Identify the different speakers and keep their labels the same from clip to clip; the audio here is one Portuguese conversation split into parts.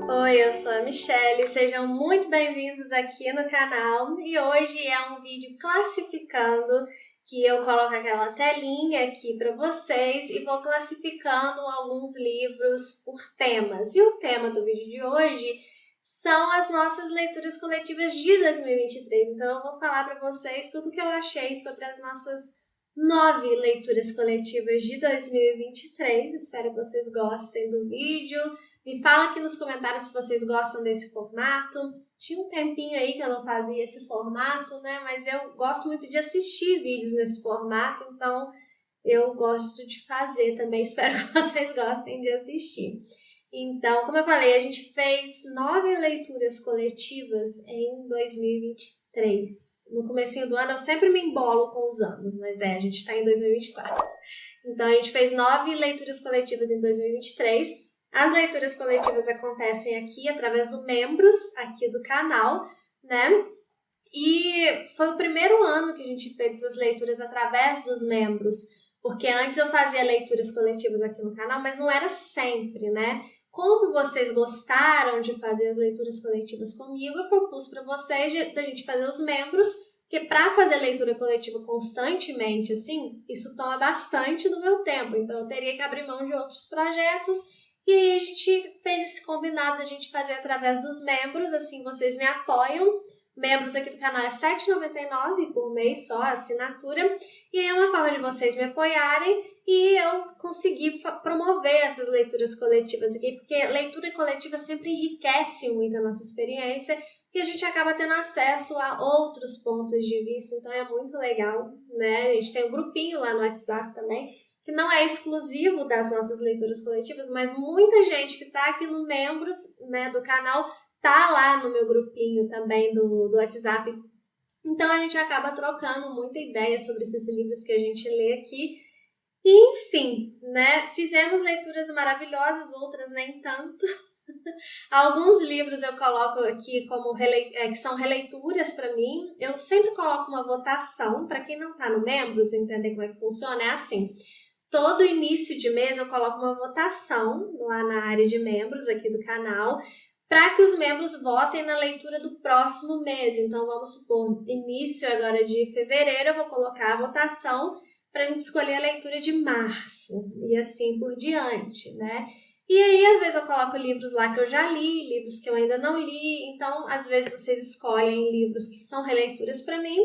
Speaker 1: Oi, eu sou a Michelle, sejam muito bem-vindos aqui no canal e hoje é um vídeo classificando que eu coloco aquela telinha aqui para vocês e vou classificando alguns livros por temas. E o tema do vídeo de hoje são as nossas leituras coletivas de 2023, então eu vou falar para vocês tudo que eu achei sobre as nossas 9 leituras coletivas de 2023, espero que vocês gostem do vídeo. Me fala aqui nos comentários se vocês gostam desse formato. Tinha um tempinho aí que eu não fazia esse formato, né? Mas eu gosto muito de assistir vídeos nesse formato, então eu gosto de fazer também. Espero que vocês gostem de assistir. Então, como eu falei, a gente fez 9 leituras coletivas em 2023. No comecinho do ano eu sempre me embolo com os anos, mas a gente está em 2024. Então, a gente fez 9 leituras coletivas em 2023. As leituras coletivas acontecem aqui através do membros aqui do canal, né? E foi o primeiro ano que a gente fez essas leituras através dos membros, porque antes eu fazia leituras coletivas aqui no canal, mas não era sempre, né? Como vocês gostaram de fazer as leituras coletivas comigo, eu propus para vocês da gente fazer os membros, porque para fazer leitura coletiva constantemente, assim, isso toma bastante do meu tempo, então eu teria que abrir mão de outros projetos. E aí a gente fez esse combinado da gente fazer através dos membros, assim vocês me apoiam. Membros aqui do canal é R$ 7,99 por mês só, a assinatura. E aí é uma forma de vocês me apoiarem e eu conseguir promover essas leituras coletivas aqui, porque leitura coletiva sempre enriquece muito a nossa experiência, porque a gente acaba tendo acesso a outros pontos de vista, então é muito legal, né? A gente tem um grupinho lá no WhatsApp também, que não é exclusivo das nossas leituras coletivas, mas muita gente que está aqui no membros, né, do canal tá lá no meu grupinho também do WhatsApp. Então a gente acaba trocando muita ideia sobre esses livros que a gente lê aqui. E, enfim, né, fizemos leituras maravilhosas, outras nem tanto. Alguns livros eu coloco aqui como que são releituras para mim. Eu sempre coloco uma votação, para quem não está no membros, entender como é que funciona, é assim. Todo início de mês eu coloco uma votação lá na área de membros aqui do canal para que os membros votem na leitura do próximo mês. Então, vamos supor, início agora de fevereiro, eu vou colocar a votação para a gente escolher a leitura de março e assim por diante, né? E aí, às vezes eu coloco livros lá que eu já li, livros que eu ainda não li, então, às vezes vocês escolhem livros que são releituras para mim,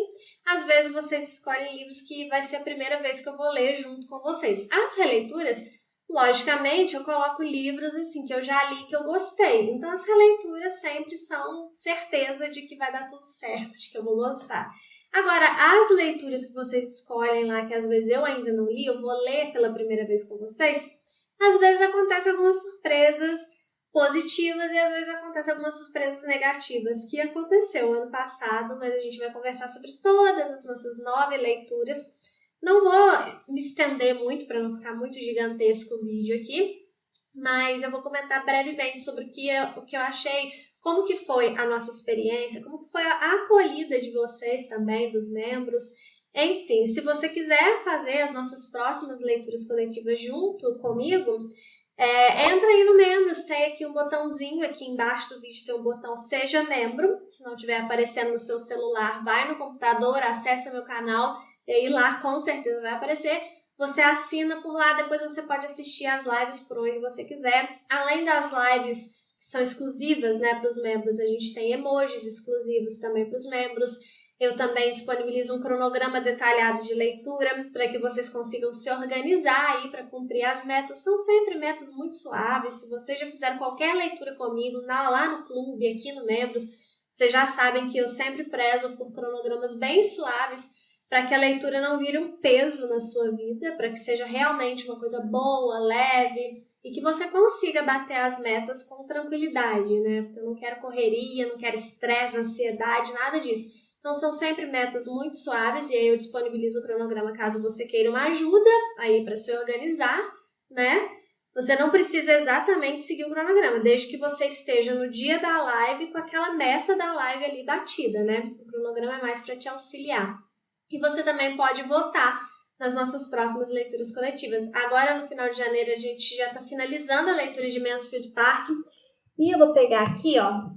Speaker 1: às vezes vocês escolhem livros que vai ser a primeira vez que eu vou ler junto com vocês. As releituras, logicamente, eu coloco livros assim que eu já li, que eu gostei. Então, as releituras sempre são certeza de que vai dar tudo certo, de que eu vou gostar. Agora, as leituras que vocês escolhem lá, que às vezes eu ainda não li, eu vou ler pela primeira vez com vocês, às vezes acontecem algumas surpresas positivas e às vezes acontecem algumas surpresas negativas, que aconteceu ano passado, mas a gente vai conversar sobre todas as nossas 9 leituras. Não vou me estender muito para não ficar muito gigantesco o vídeo aqui, mas eu vou comentar brevemente sobre o que eu achei, como que foi a nossa experiência, como que foi a acolhida de vocês também, dos membros. Enfim, se você quiser fazer as nossas próximas leituras coletivas junto comigo, entra aí no membros, tem aqui um botãozinho, aqui embaixo do vídeo tem um botão Seja Membro. Se não estiver aparecendo no seu celular, vai no computador, acessa meu canal, e aí lá com certeza vai aparecer. Você assina por lá, depois você pode assistir as lives por onde você quiser. Além das lives que são exclusivas, né, para os membros, a gente tem emojis exclusivos também para os membros. Eu também disponibilizo um cronograma detalhado de leitura para que vocês consigam se organizar aí para cumprir as metas. São sempre metas muito suaves. Se vocês já fizeram qualquer leitura comigo lá no clube, aqui no Membros, vocês já sabem que eu sempre prezo por cronogramas bem suaves para que a leitura não vire um peso na sua vida, para que seja realmente uma coisa boa, leve e que você consiga bater as metas com tranquilidade, né? Porque eu não quero correria, não quero estresse, ansiedade, nada disso. Então, são sempre metas muito suaves e aí eu disponibilizo o cronograma caso você queira uma ajuda aí para se organizar, né? Você não precisa exatamente seguir o cronograma, desde que você esteja no dia da live com aquela meta da live ali batida, né? O cronograma é mais para te auxiliar. E você também pode votar nas nossas próximas leituras coletivas. Agora, no final de janeiro, a gente já está finalizando a leitura de Mansfield Park E eu vou pegar aqui, ó,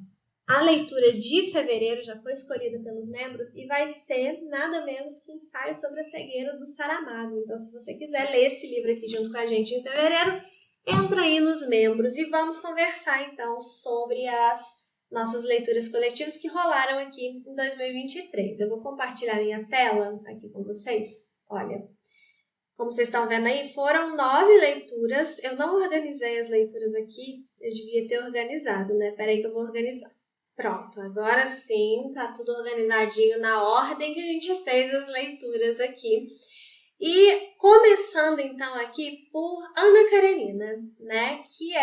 Speaker 1: a leitura de fevereiro já foi escolhida pelos membros e vai ser nada menos que Ensaio sobre a Cegueira do Saramago. Então, se você quiser ler esse livro aqui junto com a gente em fevereiro, entra aí nos membros e vamos conversar então sobre as nossas leituras coletivas que rolaram aqui em 2023. Eu vou compartilhar minha tela aqui com vocês. Olha, como vocês estão vendo aí, foram 9 leituras. Eu não organizei as leituras aqui, eu devia ter organizado, né? Peraí que eu vou organizar. Pronto, agora sim, tá tudo organizadinho na ordem que a gente fez as leituras aqui. E começando então aqui por Ana Karenina, né? Que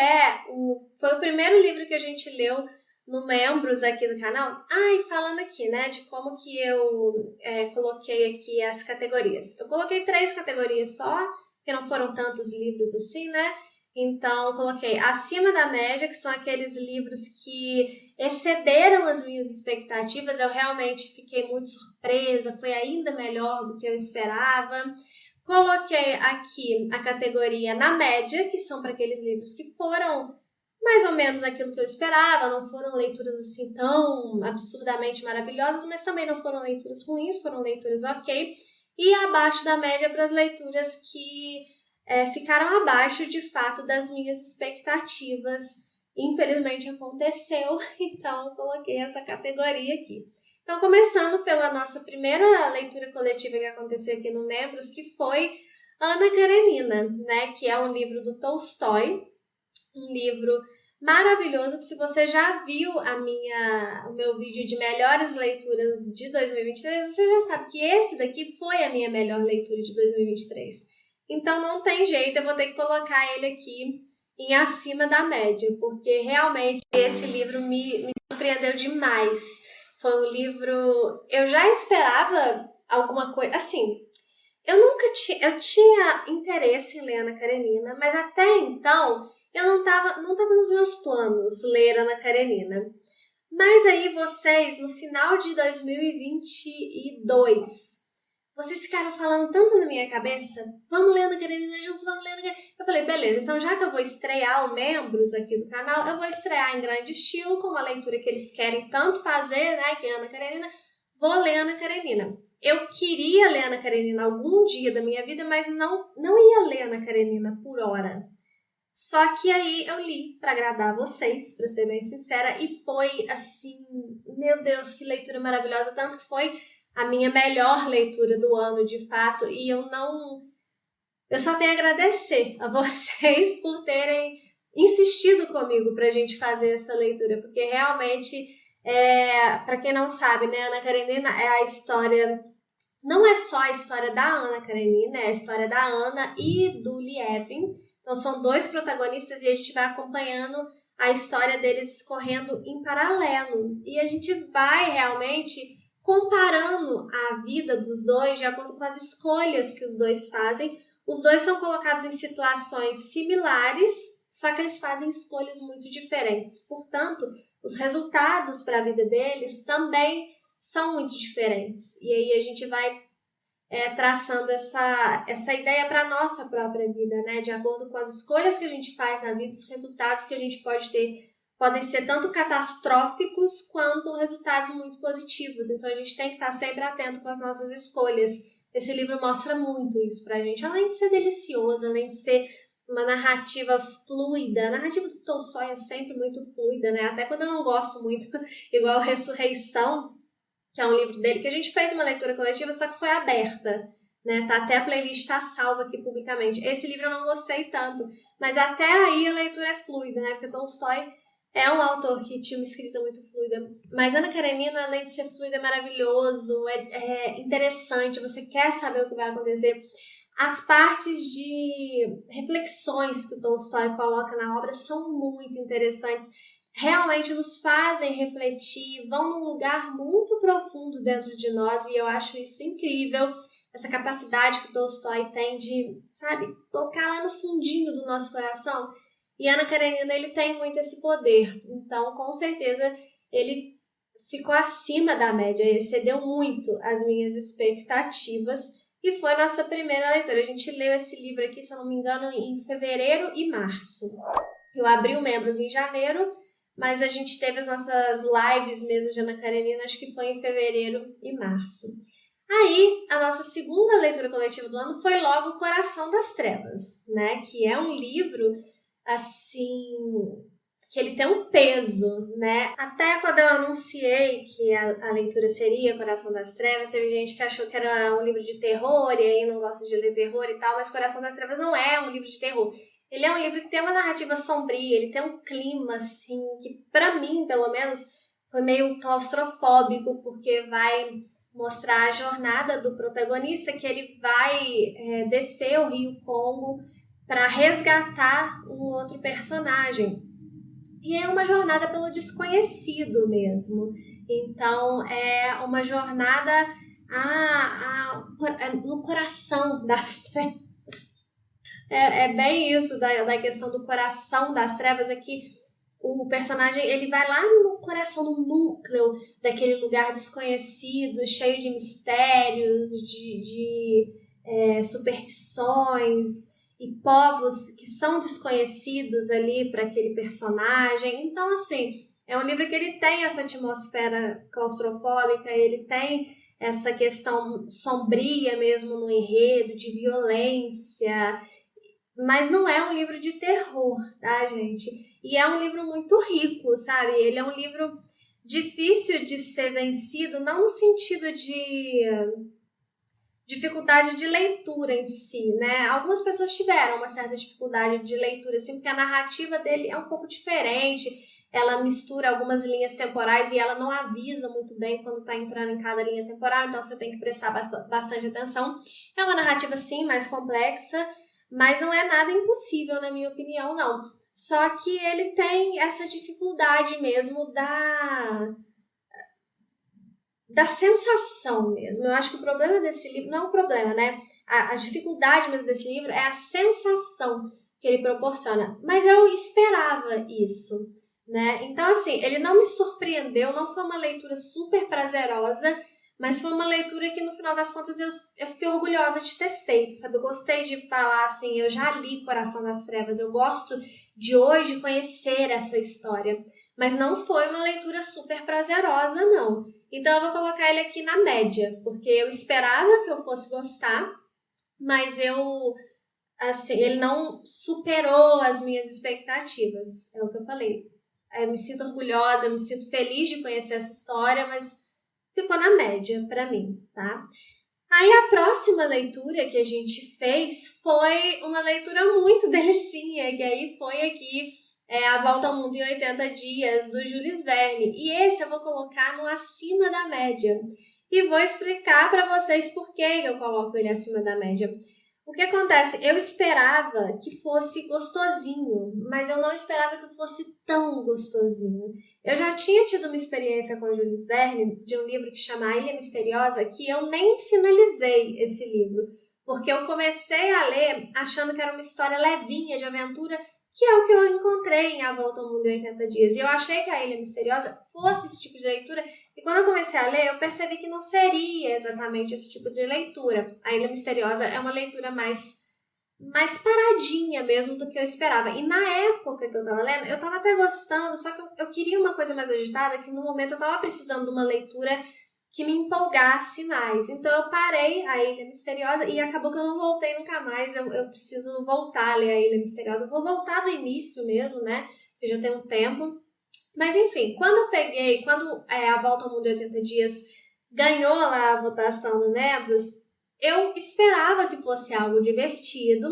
Speaker 1: foi o primeiro livro que a gente leu no Membros aqui do canal. E falando aqui, né, de como que eu coloquei aqui as categorias. Eu coloquei 3 categorias só, porque não foram tantos livros assim, né? Então, coloquei acima da média, que são aqueles livros que excederam as minhas expectativas. Eu realmente fiquei muito surpresa, foi ainda melhor do que eu esperava. Coloquei aqui a categoria na média, que são para aqueles livros que foram mais ou menos aquilo que eu esperava, não foram leituras assim tão absurdamente maravilhosas, mas também não foram leituras ruins, foram leituras ok. E abaixo da média para as leituras que ficaram abaixo, de fato, das minhas expectativas. Infelizmente aconteceu, então eu coloquei essa categoria aqui. Então, começando pela nossa primeira leitura coletiva que aconteceu aqui no Membros, que foi Ana Karenina, né? Que é um livro do Tolstói, um livro maravilhoso que, se você já viu o meu vídeo de melhores leituras de 2023, você já sabe que esse daqui foi a minha melhor leitura de 2023. Então, não tem jeito, eu vou ter que colocar ele aqui em acima da média, porque realmente esse livro me surpreendeu demais. Foi um livro... Eu já esperava alguma coisa... Assim, eu tinha interesse em ler Ana Karenina, mas até então eu não tava nos meus planos ler Ana Karenina. Mas aí vocês, no final de 2022... vocês ficaram falando tanto na minha cabeça, vamos ler Ana Karenina juntos, vamos ler Ana Karenina. Eu falei, beleza, então já que eu vou estrear o Membros aqui do canal, eu vou estrear em grande estilo, com uma leitura que eles querem tanto fazer, né, que é Ana Karenina, vou ler Ana Karenina. Eu queria ler Ana Karenina algum dia da minha vida, mas não ia ler Ana Karenina por hora. Só que aí eu li para agradar vocês, para ser bem sincera, e foi assim, meu Deus, que leitura maravilhosa, tanto que foi a minha melhor leitura do ano, de fato, e eu só tenho a agradecer a vocês por terem insistido comigo pra gente fazer essa leitura, porque realmente, para quem não sabe, né, Ana Karenina é a história, não é só a história da Ana Karenina, é a história da Ana e do Lievin. Então são 2 protagonistas e a gente vai acompanhando a história deles correndo em paralelo, e a gente vai realmente comparando a vida dos 2 de acordo com as escolhas que os 2 fazem. Os 2 são colocados em situações similares, só que eles fazem escolhas muito diferentes. Portanto, os resultados para a vida deles também são muito diferentes. E aí a gente vai traçando essa ideia para a nossa própria vida, né? De acordo com as escolhas que a gente faz na vida, os resultados que a gente pode ter podem ser tanto catastróficos quanto resultados muito positivos. Então, a gente tem que estar sempre atento com as nossas escolhas. Esse livro mostra muito isso pra gente. Além de ser delicioso, além de ser uma narrativa fluida. A narrativa do Tolstói é sempre muito fluida, né? Até quando eu não gosto muito, igual Ressurreição, que é um livro dele, que a gente fez uma leitura coletiva, só que foi aberta, né? Tá, até a playlist tá salva aqui publicamente. Esse livro eu não gostei tanto, mas até aí a leitura é fluida, né? Porque Tolstói é um autor que tinha uma escrita muito fluida. Mas Ana Karenina, além de ser fluida, é maravilhoso, é interessante, você quer saber o que vai acontecer. As partes de reflexões que o Tolstói coloca na obra são muito interessantes. Realmente nos fazem refletir, vão num lugar muito profundo dentro de nós, e eu acho isso incrível, essa capacidade que o Tolstói tem de, sabe, tocar lá no fundinho do nosso coração. E Ana Karenina, ele tem muito esse poder, então com certeza ele ficou acima da média, excedeu muito as minhas expectativas, e foi nossa primeira leitura. A gente leu esse livro aqui, se eu não me engano, em fevereiro e março. Eu abri o Membros em janeiro, mas a gente teve as nossas lives mesmo de Ana Karenina, acho que foi em fevereiro e março. Aí, a nossa segunda leitura coletiva do ano foi logo Coração das Trevas, né? Que é um livro, assim, que ele tem um peso, né? Até quando eu anunciei que a leitura seria Coração das Trevas, teve gente que achou que era um livro de terror, e aí não gosta de ler terror e tal, mas Coração das Trevas não é um livro de terror. Ele é um livro que tem uma narrativa sombria, ele tem um clima, assim, que pra mim, pelo menos, foi meio claustrofóbico, porque vai mostrar a jornada do protagonista, que ele vai descer o Rio Congo para resgatar um outro personagem. E é uma jornada pelo desconhecido mesmo. Então, é uma jornada no coração das trevas. É bem isso da questão do coração das trevas, é que o personagem, ele vai lá no coração, no núcleo daquele lugar desconhecido, cheio de mistérios, de superstições e povos que são desconhecidos ali para aquele personagem. Então, assim, é um livro que ele tem essa atmosfera claustrofóbica, ele tem essa questão sombria mesmo no enredo, de violência, mas não é um livro de terror, tá, gente? E é um livro muito rico, sabe? Ele é um livro difícil de ser vencido, não no sentido de dificuldade de leitura em si, né? Algumas pessoas tiveram uma certa dificuldade de leitura, assim, porque a narrativa dele é um pouco diferente, ela mistura algumas linhas temporais e ela não avisa muito bem quando tá entrando em cada linha temporal, então você tem que prestar bastante atenção. É uma narrativa, sim, mais complexa, mas não é nada impossível, na minha opinião, não. Só que ele tem essa dificuldade mesmo da sensação mesmo. Eu acho que o problema desse livro, não é um problema, né? A dificuldade mesmo desse livro é a sensação que ele proporciona. Mas eu esperava isso, né? Então, assim, ele não me surpreendeu, não foi uma leitura super prazerosa, mas foi uma leitura que, no final das contas, eu fiquei orgulhosa de ter feito, sabe? Eu gostei de falar, assim, eu já li Coração das Trevas, eu gosto de hoje conhecer essa história. Mas não foi uma leitura super prazerosa, não. Então, eu vou colocar ele aqui na média, porque eu esperava que eu fosse gostar, mas ele não superou as minhas expectativas. É o que eu falei. Eu me sinto orgulhosa, eu me sinto feliz de conhecer essa história, mas ficou na média pra mim, tá? Aí a próxima leitura que a gente fez foi uma leitura muito delicinha, que aí foi aqui A Volta ao Mundo em 80 Dias, do Jules Verne. E esse eu vou colocar no acima da média. E vou explicar para vocês por que eu coloco ele acima da média. O que acontece? Eu esperava que fosse gostosinho, mas eu não esperava que fosse tão gostosinho. Eu já tinha tido uma experiência com o Jules Verne, de um livro que chama A Ilha Misteriosa, que eu nem finalizei esse livro, porque eu comecei a ler achando que era uma história levinha, de aventura, que é o que eu encontrei em A Volta ao Mundo em 80 Dias. E eu achei que A Ilha Misteriosa fosse esse tipo de leitura, e quando eu comecei a ler, eu percebi que não seria exatamente esse tipo de leitura. A Ilha Misteriosa é uma leitura mais paradinha mesmo do que eu esperava. E na época que eu tava lendo, eu tava até gostando, só que eu queria uma coisa mais agitada, que no momento eu tava precisando de uma leitura que me empolgasse mais. Então eu parei A Ilha Misteriosa e acabou que eu não voltei nunca mais. Eu preciso voltar a ler A Ilha Misteriosa. Eu vou voltar do início mesmo, né? Eu já tenho um tempo. Mas enfim, quando A Volta ao Mundo em 80 Dias ganhou lá a votação no Nebros, eu esperava que fosse algo divertido,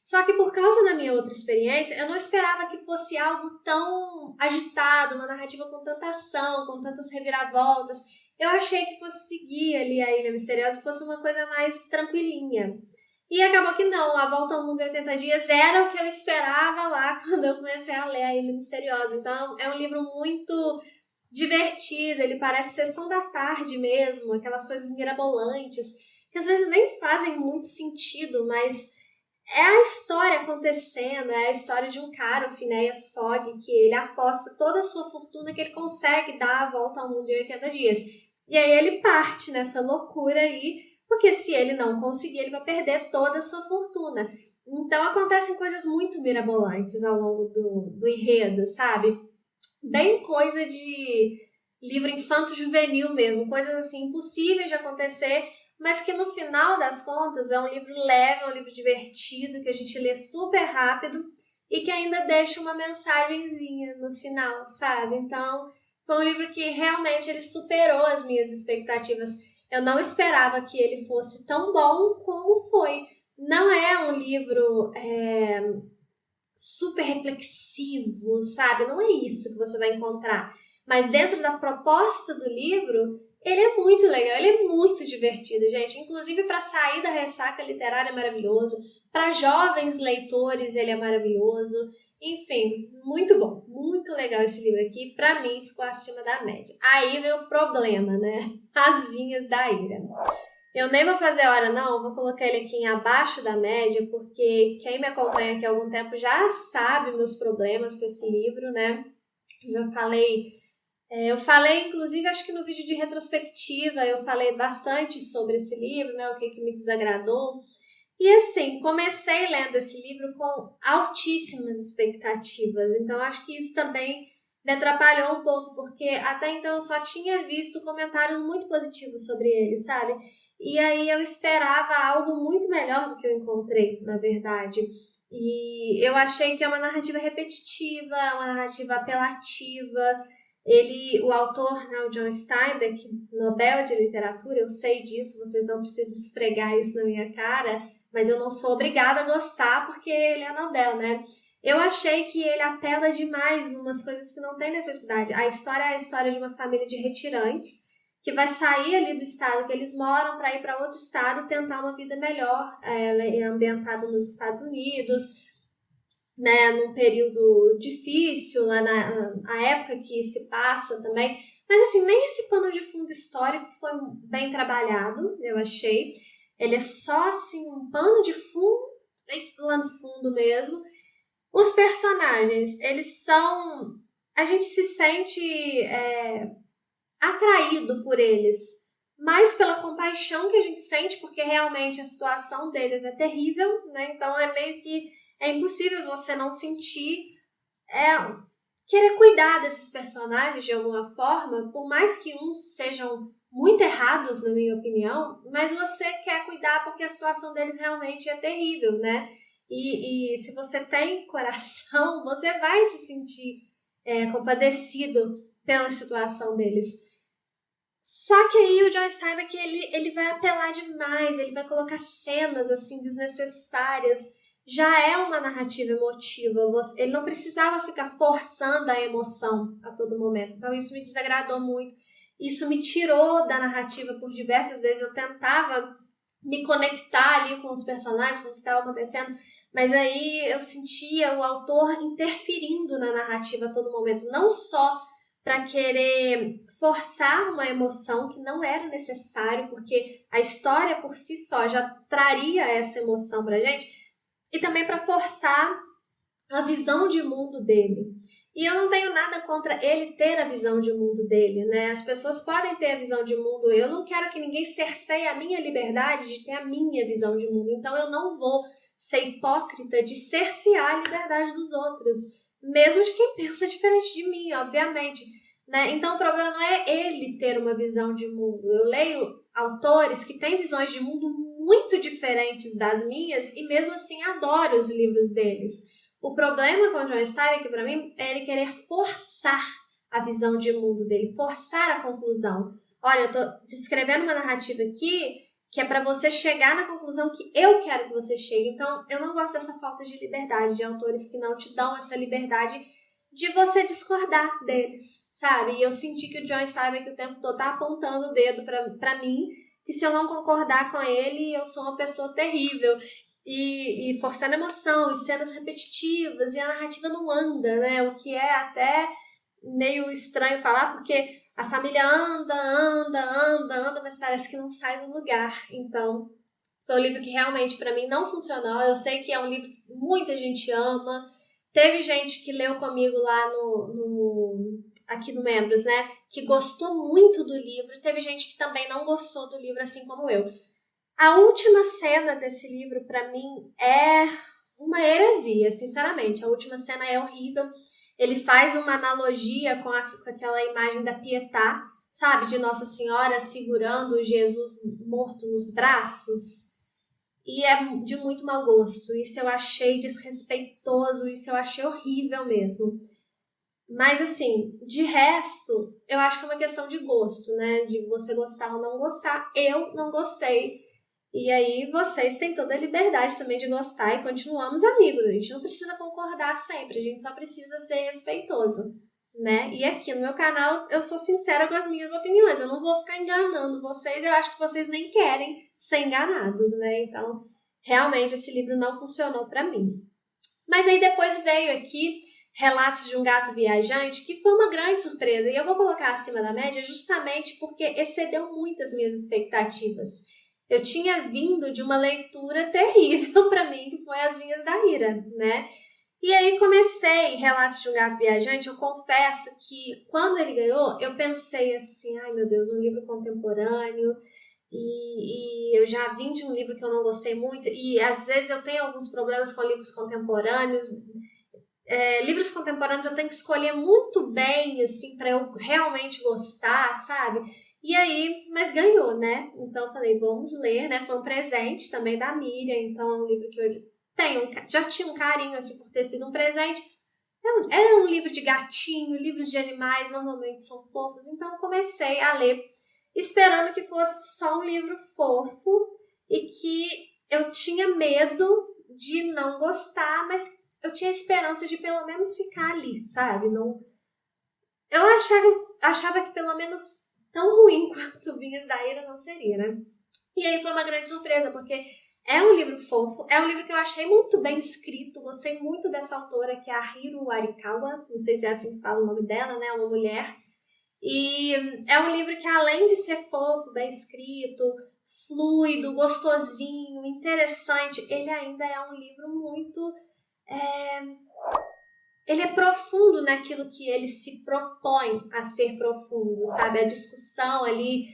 Speaker 1: só que por causa da minha outra experiência, eu não esperava que fosse algo tão agitado, uma narrativa com tanta ação, com tantas reviravoltas. Eu achei que fosse seguir ali A Ilha Misteriosa, fosse uma coisa mais tranquilinha. E acabou que não, A Volta ao Mundo em 80 Dias era o que eu esperava lá quando eu comecei a ler A Ilha Misteriosa. Então é um livro muito divertido, ele parece sessão da tarde mesmo, aquelas coisas mirabolantes, que às vezes nem fazem muito sentido, mas é a história acontecendo, é a história de um cara, o Phineas Fogg, que ele aposta toda a sua fortuna que ele consegue dar a volta ao mundo em 80 dias. E aí ele parte nessa loucura aí, porque se ele não conseguir, ele vai perder toda a sua fortuna. Então acontecem coisas muito mirabolantes ao longo do enredo, sabe? bem coisa de livro infanto-juvenil mesmo, coisas assim impossíveis de acontecer, mas que no final das contas é um livro leve, é um livro divertido, que a gente lê super rápido e que ainda deixa uma mensagenzinha no final, sabe? Então, foi um livro que realmente ele superou as minhas expectativas. Eu não esperava que ele fosse tão bom como foi. Não é um livro super reflexivo, sabe? Não é isso que você vai encontrar. Mas dentro da proposta do livro, ele é muito legal, ele é muito divertido, gente. Inclusive para sair da ressaca literária é maravilhoso, para jovens leitores ele é maravilhoso. Enfim, muito bom, muito legal esse livro aqui. Para mim ficou acima da média. Aí veio o problema, né? As vinhas da ira. Eu nem vou fazer hora não, vou colocar ele aqui em abaixo da média, porque quem me acompanha aqui há algum tempo já sabe meus problemas com esse livro, né? Já falei, eu falei inclusive acho que no vídeo de retrospectiva eu falei bastante sobre esse livro, né? O que me desagradou. E assim, comecei lendo esse livro com altíssimas expectativas, então acho que isso também me atrapalhou um pouco, porque até então eu só tinha visto comentários muito positivos sobre ele, sabe? E aí eu esperava algo muito melhor do que eu encontrei, na verdade. E eu achei que é uma narrativa repetitiva, uma narrativa apelativa. O autor, né, o John Steinbeck, Nobel de Literatura, eu sei disso, vocês não precisam esfregar isso na minha cara, mas eu não sou obrigada a gostar porque ele é Nobel, né? Eu achei que ele apela demais em umas coisas que não tem necessidade. A história é a história de uma família de retirantes que vai sair ali do estado que eles moram para ir para outro estado tentar uma vida melhor. Ela é ambientada nos Estados Unidos, né, num período difícil, lá na época que se passa também. Mas assim, nem esse pano de fundo histórico foi bem trabalhado, eu achei. Ele é só assim um pano de fundo, bem lá no fundo mesmo. Os personagens, eles são... A gente se sente atraído por eles, mais pela compaixão que a gente sente, porque realmente a situação deles é terrível, né? Então é meio que é impossível você não sentir, querer cuidar desses personagens de alguma forma, por mais que uns sejam muito errados, na minha opinião, mas você quer cuidar porque a situação deles realmente é terrível, né? E se você tem coração, você vai se sentir compadecido pela situação deles. Só que aí o John Steinbeck, ele vai apelar demais, ele vai colocar cenas assim desnecessárias. Já é uma narrativa emotiva, ele não precisava ficar forçando a emoção a todo momento. Então isso me desagradou muito. Isso me tirou da narrativa por diversas vezes. Eu tentava me conectar ali com os personagens, com o que estava acontecendo, mas aí eu sentia o autor interferindo na narrativa a todo momento, não só para querer forçar uma emoção que não era necessário, porque a história por si só já traria essa emoção pra gente, e também para forçar a visão de mundo dele. E eu não tenho nada contra ele ter a visão de mundo dele, né? As pessoas podem ter a visão de mundo, eu não quero que ninguém cerceie a minha liberdade de ter a minha visão de mundo, então eu não vou ser hipócrita de cercear a liberdade dos outros, mesmo de quem pensa diferente de mim, obviamente, né? Então o problema não é ele ter uma visão de mundo. Eu leio autores que têm visões de mundo muito diferentes das minhas e mesmo assim adoro os livros deles. O problema com o John Steinbeck, para mim, é ele querer forçar a visão de mundo dele, forçar a conclusão. Olha, eu tô descrevendo uma narrativa aqui que é para você chegar na conclusão que eu quero que você chegue. Então, eu não gosto dessa falta de liberdade, de autores que não te dão essa liberdade de você discordar deles, sabe? E eu senti que o John Steinbeck o tempo todo tá apontando o dedo pra mim, que se eu não concordar com ele, eu sou uma pessoa terrível. E forçando a emoção, e cenas repetitivas, e a narrativa não anda, né? O que é até meio estranho falar, porque a família anda, mas parece que não sai do lugar. Então, foi um livro que realmente para mim não funcionou. Eu sei que é um livro que muita gente ama. Teve gente que leu comigo lá aqui no Membros, né? Que gostou muito do livro. Teve gente que também não gostou do livro, assim como eu. A última cena desse livro, para mim, é uma heresia, sinceramente. A última cena é horrível. Ele faz uma analogia com aquela imagem da Pietà, sabe? De Nossa Senhora segurando Jesus morto nos braços. E é de muito mau gosto. Isso eu achei desrespeitoso, isso eu achei horrível mesmo. Mas assim, de resto, eu acho que é uma questão de gosto, né? De você gostar ou não gostar. Eu não gostei. E aí vocês têm toda a liberdade também de gostar e continuamos amigos. A gente não precisa concordar sempre, a gente só precisa ser respeitoso, né? E aqui no meu canal eu sou sincera com as minhas opiniões. Eu não vou ficar enganando vocês, eu acho que vocês nem querem ser enganados, né? Então, realmente esse livro não funcionou pra mim. Mas aí depois veio aqui Relatos de um Gato Viajante, que foi uma grande surpresa. E eu vou colocar acima da média justamente porque excedeu muito as minhas expectativas. Eu tinha vindo de uma leitura terrível para mim, que foi As Vinhas da Ira, né? E aí comecei Relatos de um Gato Viajante. Eu confesso que quando ele ganhou, eu pensei assim, ai meu Deus, um livro contemporâneo. E eu já vim de um livro que eu não gostei muito, e às vezes eu tenho alguns problemas com livros contemporâneos. Livros contemporâneos eu tenho que escolher muito bem, assim, para eu realmente gostar, sabe? E aí, mas ganhou, né? Então eu falei, vamos ler, né? Foi um presente também da Miriam, então é um livro que eu já tinha um carinho, assim, por ter sido um presente. É um livro de gatinho, livros de animais normalmente são fofos, então eu comecei a ler esperando que fosse só um livro fofo e que eu tinha medo de não gostar, mas eu tinha esperança de pelo menos ficar ali, sabe? Não, eu achava que pelo menos tão ruim quanto Vinhas da Ira não seria, né? E aí foi uma grande surpresa, porque é um livro fofo, é um livro que eu achei muito bem escrito, gostei muito dessa autora, que é a Hiru Arikawa, não sei se é assim que fala o nome dela, né? É uma mulher. E é um livro que, além de ser fofo, bem escrito, fluido, gostosinho, interessante, ele ainda é um livro muito... Ele é profundo naquilo que ele se propõe a ser profundo, sabe? A discussão ali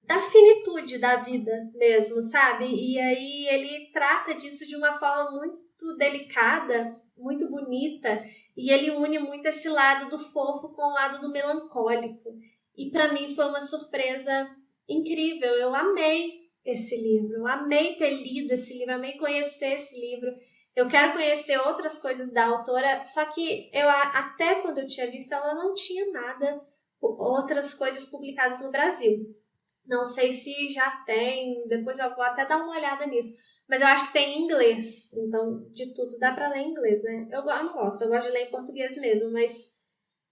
Speaker 1: da finitude da vida mesmo, sabe? E aí ele trata disso de uma forma muito delicada, muito bonita, e ele une muito esse lado do fofo com o lado do melancólico. E para mim foi uma surpresa incrível. Eu amei esse livro, eu amei ter lido esse livro, amei conhecer esse livro. Eu quero conhecer outras coisas da autora, só que eu até quando eu tinha visto, ela não tinha nada, outras coisas publicadas no Brasil. Não sei se já tem, depois eu vou até dar uma olhada nisso. Mas eu acho que tem em inglês, então de tudo dá pra ler em inglês, né? Eu não gosto, eu gosto de ler em português mesmo, mas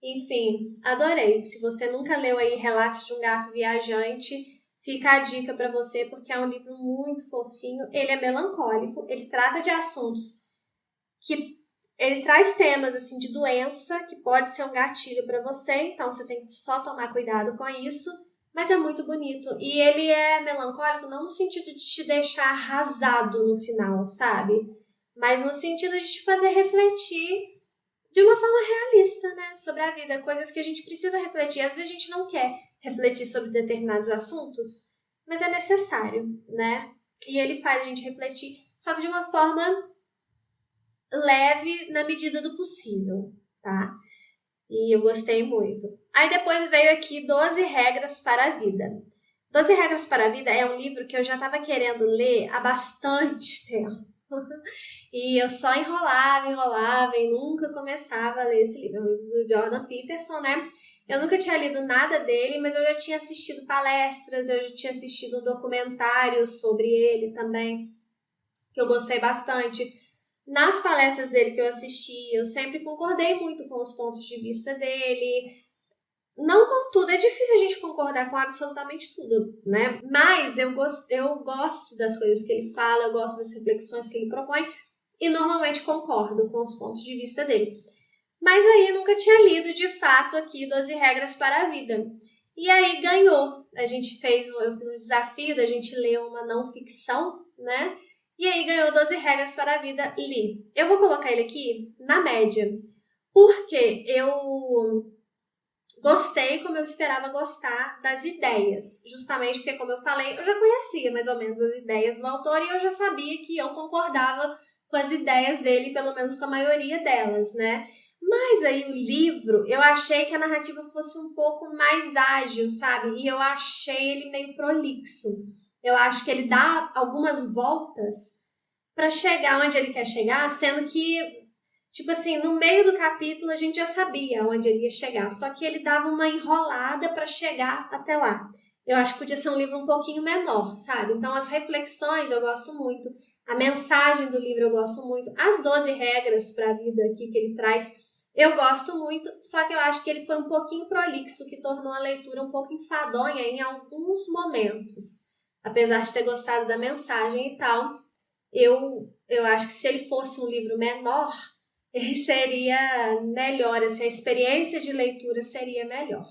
Speaker 1: enfim, adorei. Se você nunca leu aí Relatos de um Gato Viajante, fica a dica pra você, porque é um livro muito fofinho. Ele é melancólico, ele trata de assuntos que... Ele traz temas assim de doença, que pode ser um gatilho pra você, então você tem que só tomar cuidado com isso. Mas é muito bonito. E ele é melancólico não no sentido de te deixar arrasado no final, sabe? Mas no sentido de te fazer refletir de uma forma realista, né? Sobre a vida. Coisas que a gente precisa refletir. Às vezes a gente não quer refletir sobre determinados assuntos, mas é necessário, né? E ele faz a gente refletir, só que de uma forma leve na medida do possível, tá? E eu gostei muito. Aí depois veio aqui 12 Regras para a Vida. 12 Regras para a Vida é um livro que eu já estava querendo ler há bastante tempo. E eu só enrolava e nunca começava a ler esse livro. É um livro do Jordan Peterson, né? Eu nunca tinha lido nada dele, mas eu já tinha assistido palestras, eu já tinha assistido um documentário sobre ele também, que eu gostei bastante. Nas palestras dele que eu assisti, eu sempre concordei muito com os pontos de vista dele. Não com tudo, é difícil a gente concordar com absolutamente tudo, né? Mas eu gosto das coisas que ele fala, eu gosto das reflexões que ele propõe e normalmente concordo com os pontos de vista dele. Mas aí eu nunca tinha lido de fato aqui 12 Regras para a Vida. E aí ganhou. Eu fiz um desafio da gente ler uma não ficção, né? E aí ganhou 12 Regras para a Vida, li. Eu vou colocar ele aqui na média, porque eu gostei como eu esperava gostar das ideias. Justamente porque, como eu falei, eu já conhecia mais ou menos as ideias do autor e eu já sabia que eu concordava com as ideias dele, pelo menos com a maioria delas, né? Mas aí o livro, eu achei que a narrativa fosse um pouco mais ágil, sabe? E eu achei ele meio prolixo. Eu acho que ele dá algumas voltas para chegar onde ele quer chegar, sendo que, tipo assim, no meio do capítulo a gente já sabia onde ele ia chegar, só que ele dava uma enrolada para chegar até lá. Eu acho que podia ser um livro um pouquinho menor, sabe? Então as reflexões eu gosto muito, a mensagem do livro eu gosto muito, as 12 regras para a vida aqui que ele traz eu gosto muito, só que eu acho que ele foi um pouquinho prolixo, que tornou a leitura um pouco enfadonha em alguns momentos. Apesar de ter gostado da mensagem e tal, eu acho que se ele fosse um livro menor, ele seria melhor, assim, a experiência de leitura seria melhor.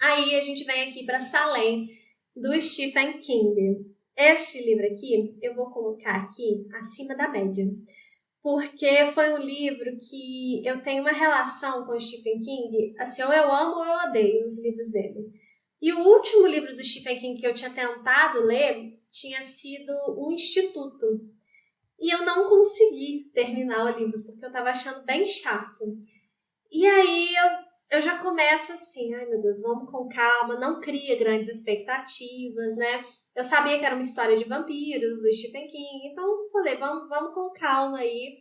Speaker 1: Aí a gente vem aqui para Salem, do Stephen King. Este livro aqui, eu vou colocar aqui acima da média, porque foi um livro que eu tenho uma relação com o Stephen King, assim, ou eu amo ou eu odeio os livros dele. E o último livro do Stephen King que eu tinha tentado ler tinha sido O Instituto. E eu não consegui terminar o livro, porque eu estava achando bem chato. E aí eu já começo assim, ai meu Deus, vamos com calma, não cria grandes expectativas, né? Eu sabia que era uma história de vampiros do Stephen King, então falei, vamos com calma aí.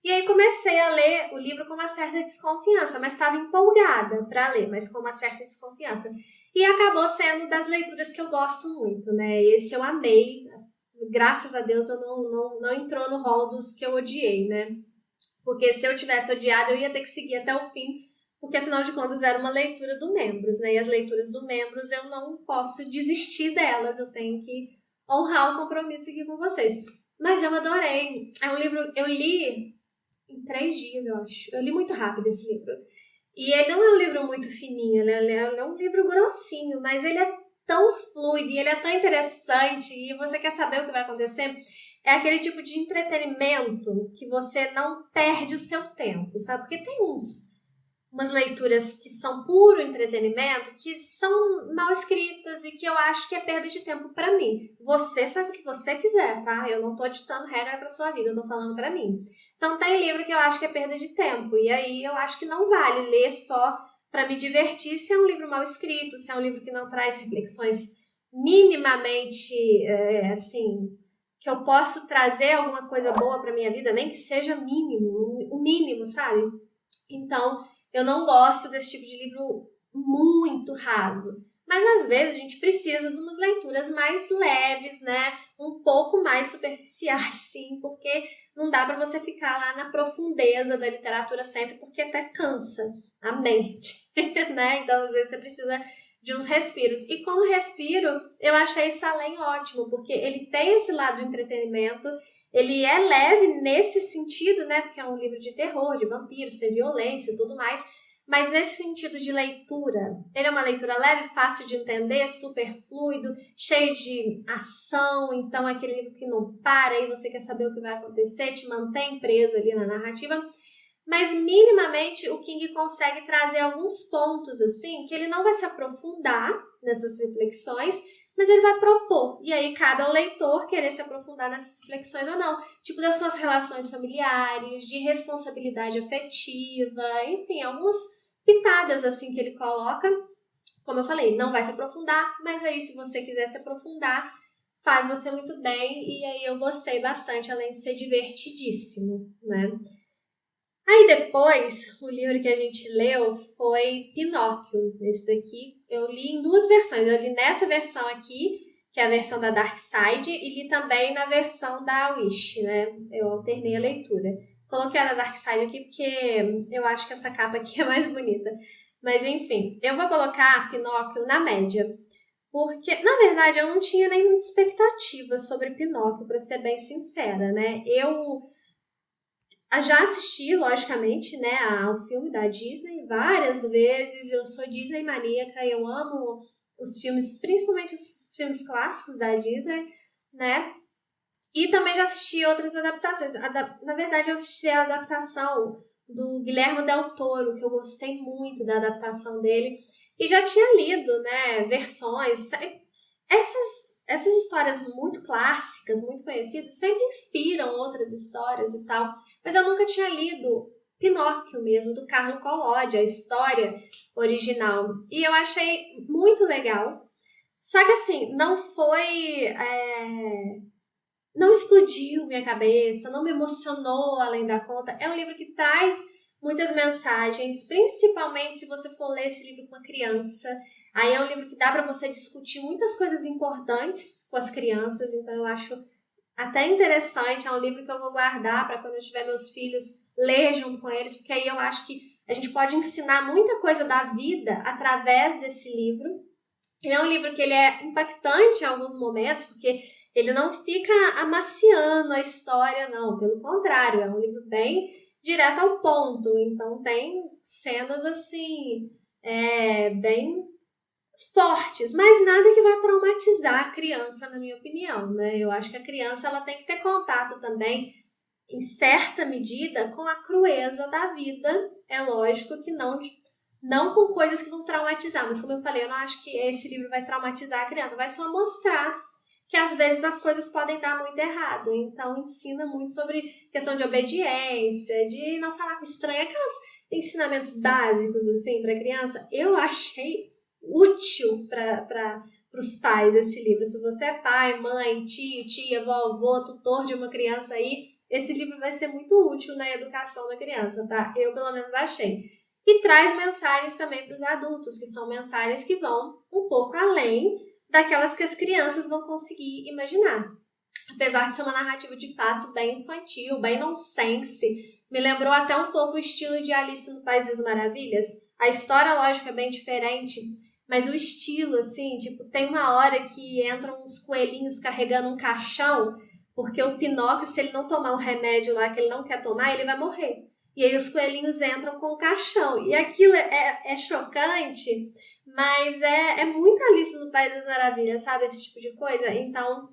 Speaker 1: E aí comecei a ler o livro com uma certa desconfiança, mas estava empolgada para ler, mas com uma certa desconfiança. E acabou sendo das leituras que eu gosto muito, né? Esse eu amei, graças a Deus eu não entrou no rol dos que eu odiei, né? Porque se eu tivesse odiado, eu ia ter que seguir até o fim, porque afinal de contas era uma leitura do Membros, né? E as leituras do Membros eu não posso desistir delas, eu tenho que honrar o compromisso aqui com vocês. Mas eu adorei. É um livro, eu li em 3 dias, eu acho. Eu li muito rápido esse livro. E ele não é um livro muito fininho, né? Ele é um livro grossinho, mas ele é tão fluido e ele é tão interessante e você quer saber o que vai acontecer? É aquele tipo de entretenimento que você não perde o seu tempo, sabe? Porque tem umas leituras que são puro entretenimento, que são mal escritas e que eu acho que é perda de tempo pra mim. Você faz o que você quiser, tá? Eu não tô ditando regra pra sua vida, eu tô falando pra mim. Então tem livro que eu acho que é perda de tempo, e aí eu acho que não vale ler só pra me divertir se é um livro mal escrito, se é um livro que não traz reflexões minimamente, assim, que eu posso trazer alguma coisa boa pra minha vida, nem que seja mínimo, o mínimo, sabe? Então, eu não gosto desse tipo de livro muito raso. Mas às vezes a gente precisa de umas leituras mais leves, né? Um pouco mais superficiais, sim, porque não dá para você ficar lá na profundeza da literatura sempre, porque até cansa a mente, né? Então às vezes você precisa de uns respiros. E como respiro, eu achei Salem ótimo, porque ele tem esse lado do entretenimento, ele é leve nesse sentido, né? Porque é um livro de terror, de vampiros, tem violência e tudo mais. Mas nesse sentido de leitura, ele é uma leitura leve, fácil de entender, super fluido, cheio de ação. Então é aquele livro que não para e você quer saber o que vai acontecer, te mantém preso ali na narrativa. Mas minimamente o King consegue trazer alguns pontos assim, que ele não vai se aprofundar nessas reflexões, mas ele vai propor. E aí cabe ao leitor querer se aprofundar nessas reflexões ou não. Tipo das suas relações familiares, de responsabilidade afetiva, enfim, algumas pitadas assim que ele coloca. Como eu falei, não vai se aprofundar, mas aí se você quiser se aprofundar, faz você muito bem. E aí eu gostei bastante, além de ser divertidíssimo, né? Aí depois, o livro que a gente leu foi Pinóquio. Esse daqui eu li em 2 versões. Eu li nessa versão aqui, que é a versão da Dark Side, e li também na versão da Wish, né? Eu alternei a leitura. Coloquei a da Dark Side aqui porque eu acho que essa capa aqui é mais bonita. Mas enfim, eu vou colocar Pinóquio na média. Porque, na verdade, eu não tinha nem muita expectativa sobre Pinóquio, para ser bem sincera, né? Eu já assisti, logicamente, né, ao filme da Disney várias vezes. Eu sou Disney maníaca, eu amo os filmes, principalmente os filmes clássicos da Disney, né? E também já assisti outras adaptações. Na verdade, eu assisti a adaptação do Guilherme Del Toro, que eu gostei muito da adaptação dele. E já tinha lido, né, versões. Essas histórias muito clássicas, muito conhecidas, sempre inspiram outras histórias e tal. Mas eu nunca tinha lido Pinóquio mesmo, do Carlo Collodi, a história original. E eu achei muito legal. Só que assim, não explodiu minha cabeça, não me emocionou além da conta. É um livro que traz muitas mensagens, principalmente se você for ler esse livro com uma criança. Aí é um livro que dá para você discutir muitas coisas importantes com as crianças, então eu acho até interessante. É um livro que eu vou guardar para quando eu tiver meus filhos ler junto com eles, porque aí eu acho que a gente pode ensinar muita coisa da vida através desse livro. Ele é um livro que ele é impactante em alguns momentos, porque ele não fica amaciando a história, não. Pelo contrário, é um livro bem direto ao ponto. Então tem cenas assim, bem fortes, mas nada que vá traumatizar a criança, na minha opinião, né? Eu acho que a criança ela tem que ter contato também, em certa medida, com a crueza da vida. É lógico que não com coisas que vão traumatizar, mas como eu falei, eu não acho que esse livro vai traumatizar a criança, vai só mostrar que às vezes as coisas podem dar muito errado. Então ensina muito sobre questão de obediência, de não falar com estranho, aqueles ensinamentos básicos assim para criança. Eu achei útil para os pais esse livro. Se você é pai, mãe, tio, tia, vovô, tutor de uma criança aí, esse livro vai ser muito útil na educação da criança, tá? Eu pelo menos achei. E traz mensagens também para os adultos, que são mensagens que vão um pouco além daquelas que as crianças vão conseguir imaginar. Apesar de ser uma narrativa de fato bem infantil, bem nonsense, me lembrou até um pouco o estilo de Alice no País das Maravilhas. A história, lógico, é bem diferente, mas o estilo, assim, tipo, tem uma hora que entram uns coelhinhos carregando um caixão, porque o Pinóquio, se ele não tomar um remédio lá que ele não quer tomar, ele vai morrer. E aí os coelhinhos entram com o caixão. E aquilo é chocante, mas é muito Alice no País das Maravilhas, sabe? Esse tipo de coisa. Então,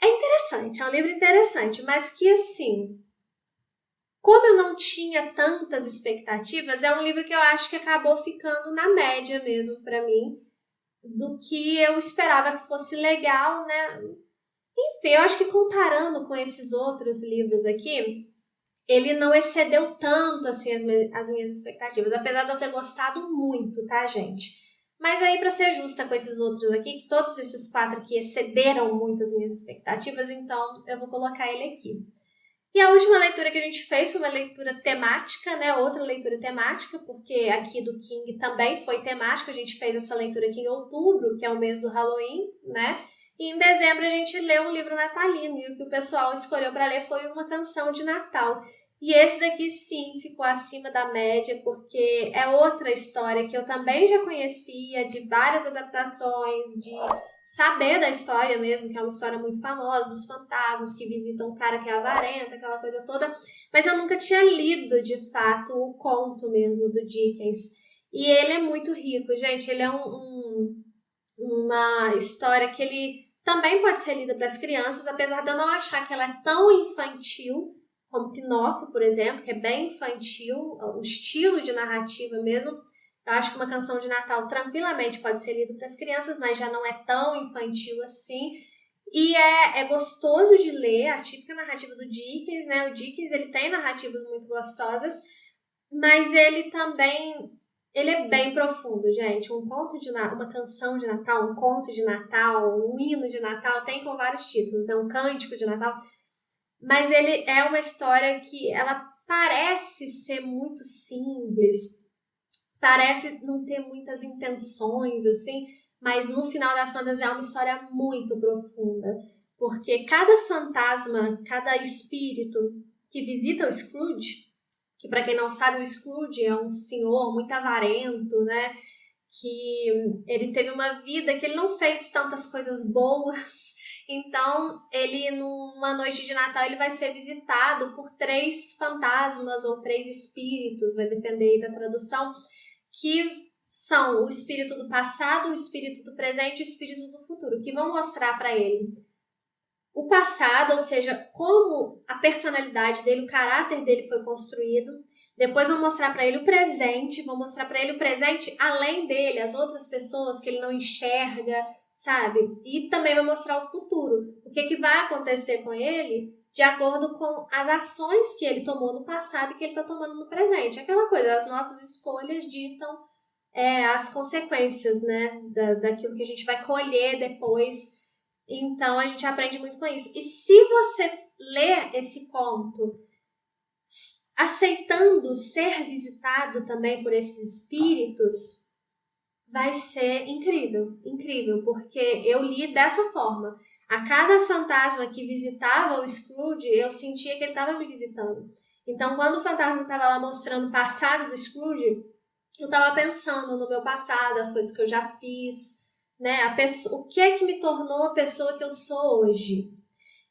Speaker 1: é interessante, é um livro interessante, mas que, assim, como eu não tinha tantas expectativas, é um livro que eu acho que acabou ficando na média mesmo pra mim, do que eu esperava que fosse legal, né? Enfim, eu acho que comparando com esses outros livros aqui, ele não excedeu tanto assim as minhas expectativas, apesar de eu ter gostado muito, tá, gente? Mas aí, pra ser justa com esses outros aqui, que todos esses 4 aqui excederam muito as minhas expectativas, então eu vou colocar ele aqui. E a última leitura que a gente fez foi uma leitura temática, né? Outra leitura temática, porque aqui do King também foi temático. A gente fez essa leitura aqui em outubro, que é o mês do Halloween, né? E em dezembro a gente leu um livro natalino, e o que o pessoal escolheu para ler foi uma canção de Natal. E esse daqui sim ficou acima da média, porque é outra história que eu também já conhecia, de várias adaptações, de saber da história mesmo, que é uma história muito famosa, dos fantasmas que visitam um cara que é avarento, aquela coisa toda. Mas eu nunca tinha lido, de fato, o conto mesmo do Dickens. E ele é muito rico, gente. Ele é uma história que ele também pode ser lida para as crianças, apesar de eu não achar que ela é tão infantil como Pinóquio, por exemplo, que é bem infantil, o estilo de narrativa mesmo. Eu acho que uma canção de Natal tranquilamente pode ser lida para as crianças, mas já não é tão infantil assim. E é gostoso de ler, a típica narrativa do Dickens, né? O Dickens, ele tem narrativas muito gostosas, mas ele também, ele é bem profundo, gente. Uma canção de Natal, um conto de Natal, um hino de Natal, tem com vários títulos, é um cântico de Natal. Mas ele é uma história que ela parece ser muito simples, parece não ter muitas intenções, assim, mas no final das contas é uma história muito profunda, porque cada fantasma, cada espírito que visita o Scrooge, que para quem não sabe, o Scrooge é um senhor muito avarento, né, que ele teve uma vida que ele não fez tantas coisas boas. Então, ele, numa noite de Natal, ele vai ser visitado por 3 fantasmas ou 3 espíritos, vai depender aí da tradução, que são o espírito do passado, o espírito do presente e o espírito do futuro, que vão mostrar para ele o passado, ou seja, como a personalidade dele, o caráter dele foi construído. Depois vão mostrar para ele o presente, vão mostrar para ele o presente além dele, as outras pessoas que ele não enxerga, sabe? E também vai mostrar o futuro. O que vai acontecer com ele de acordo com as ações que ele tomou no passado e que ele está tomando no presente. Aquela coisa, as nossas escolhas ditam as consequências, né, daquilo que a gente vai colher depois. Então, a gente aprende muito com isso. E se você ler esse conto aceitando ser visitado também por esses espíritos, vai ser incrível, incrível, porque eu li dessa forma. A cada fantasma que visitava o Scrooge, eu sentia que ele estava me visitando. Então, quando o fantasma estava lá mostrando o passado do Scrooge, eu estava pensando no meu passado, as coisas que eu já fiz, né? O que é que me tornou a pessoa que eu sou hoje.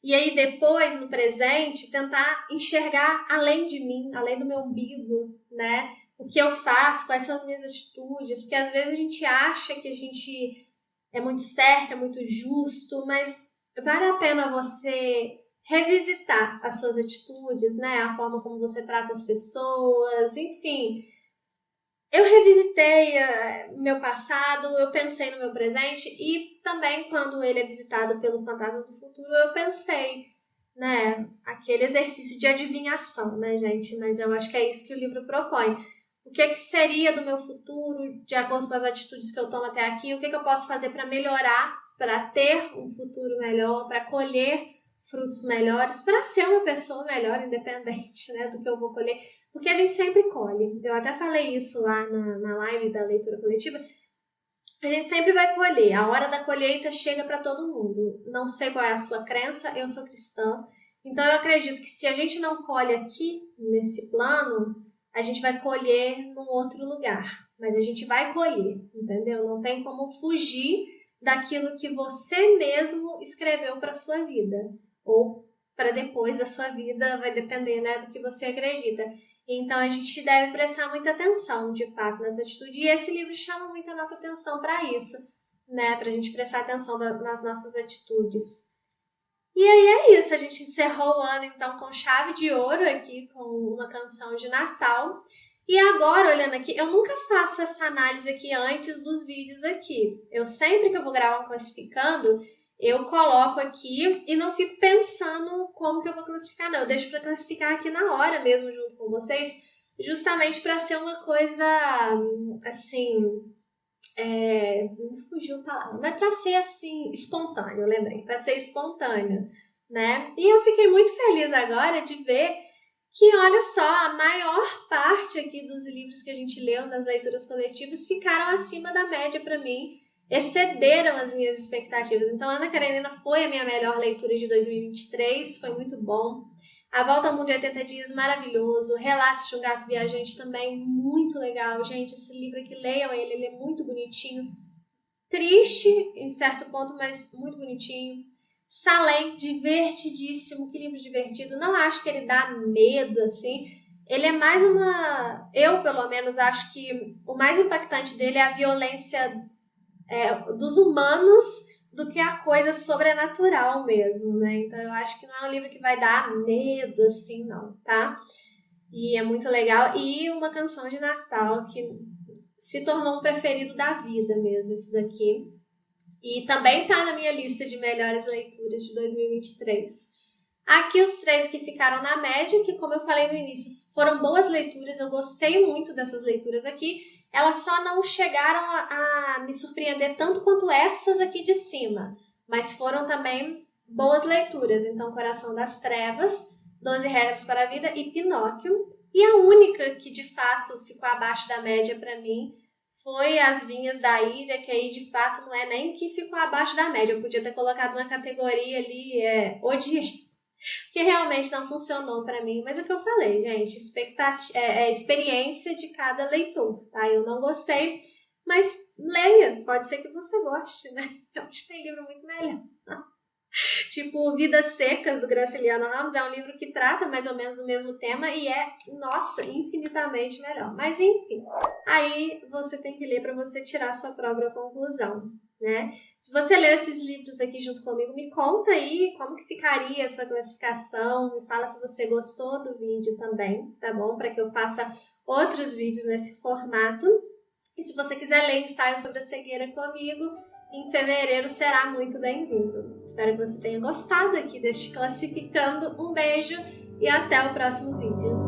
Speaker 1: E aí depois, no presente, tentar enxergar além de mim, além do meu umbigo, né? O que eu faço, quais são as minhas atitudes, porque às vezes a gente acha que a gente é muito certo, é muito justo, mas vale a pena você revisitar as suas atitudes, né? A forma como você trata as pessoas, enfim. Eu revisitei meu passado, eu pensei no meu presente e também quando ele é visitado pelo fantasma do futuro, eu pensei, né, aquele exercício de adivinhação, né, gente? Mas eu acho que é isso que o livro propõe. O que seria do meu futuro, de acordo com as atitudes que eu tomo até aqui? O que eu posso fazer para melhorar, para ter um futuro melhor, para colher frutos melhores, para ser uma pessoa melhor, independente, né, do que eu vou colher? Porque a gente sempre colhe. Eu até falei isso lá na live da leitura coletiva. A gente sempre vai colher. A hora da colheita chega para todo mundo. Não sei qual é a sua crença, eu sou cristã. Então eu acredito que se a gente não colhe aqui, nesse plano, a gente vai colher num outro lugar. Mas a gente vai colher, entendeu? Não tem como fugir daquilo que você mesmo escreveu para sua vida. Ou para depois da sua vida, vai depender, né, do que você acredita. Então, a gente deve prestar muita atenção, de fato, nessa atitude. E esse livro chama muito a nossa atenção para isso, né? Para a gente prestar atenção nas nossas atitudes. E aí é isso, a gente encerrou o ano, então, com chave de ouro aqui, com uma canção de Natal. E agora, olhando aqui, eu nunca faço essa análise aqui antes dos vídeos aqui. Eu sempre que eu vou gravar um classificando, eu coloco aqui e não fico pensando como que eu vou classificar, não. Eu deixo para classificar aqui na hora mesmo, junto com vocês, justamente para ser uma coisa, assim, me fugiu a palavra, mas para ser, assim, espontâneo, eu lembrei, para ser espontâneo, né? E eu fiquei muito feliz agora de ver que, olha só, a maior parte aqui dos livros que a gente leu nas leituras coletivas ficaram acima da média para mim, excederam as minhas expectativas. Então, Ana Karenina foi a minha melhor leitura de 2023, foi muito bom. A Volta ao Mundo em 80 Dias, maravilhoso. Relatos de um Gato Viajante também, muito legal. Gente, esse livro aqui, leiam ele é muito bonitinho. Triste em certo ponto, mas muito bonitinho. Salem, divertidíssimo, que livro divertido. Não acho que ele dá medo, assim. Ele é mais uma... Eu, pelo menos, acho que o mais impactante dele é a violência dos humanos do que a coisa sobrenatural mesmo, né? Então eu acho que não é um livro que vai dar medo, assim, não, tá? E é muito legal. E uma canção de Natal que se tornou um preferido da vida mesmo, esse daqui. E também tá na minha lista de melhores leituras de 2023. Aqui os 3 que ficaram na média, que como eu falei no início, foram boas leituras, eu gostei muito dessas leituras aqui. Elas só não chegaram a me surpreender tanto quanto essas aqui de cima, mas foram também boas leituras. Então, Coração das Trevas, 12 Regras para a Vida e Pinóquio. E a única que de fato ficou abaixo da média para mim foi As Vinhas da Ira, que aí de fato não é nem que ficou abaixo da média. Eu podia ter colocado na categoria ali, odiei. Que realmente não funcionou para mim, mas é o que eu falei, gente, experiência de cada leitor, tá? Eu não gostei, mas leia, pode ser que você goste, né? Eu acho que tem livro muito melhor. Tipo, Vidas Secas, do Graciliano Ramos, é um livro que trata mais ou menos o mesmo tema e é, nossa, infinitamente melhor. Mas enfim, aí você tem que ler para você tirar a sua própria conclusão, né? Se você leu esses livros aqui junto comigo, me conta aí como que ficaria a sua classificação, me fala se você gostou do vídeo também, tá bom? Para que eu faça outros vídeos nesse formato. E se você quiser ler Ensaio sobre a Cegueira comigo, em fevereiro será muito bem-vindo. Espero que você tenha gostado aqui deste Classificando. Um beijo e até o próximo vídeo.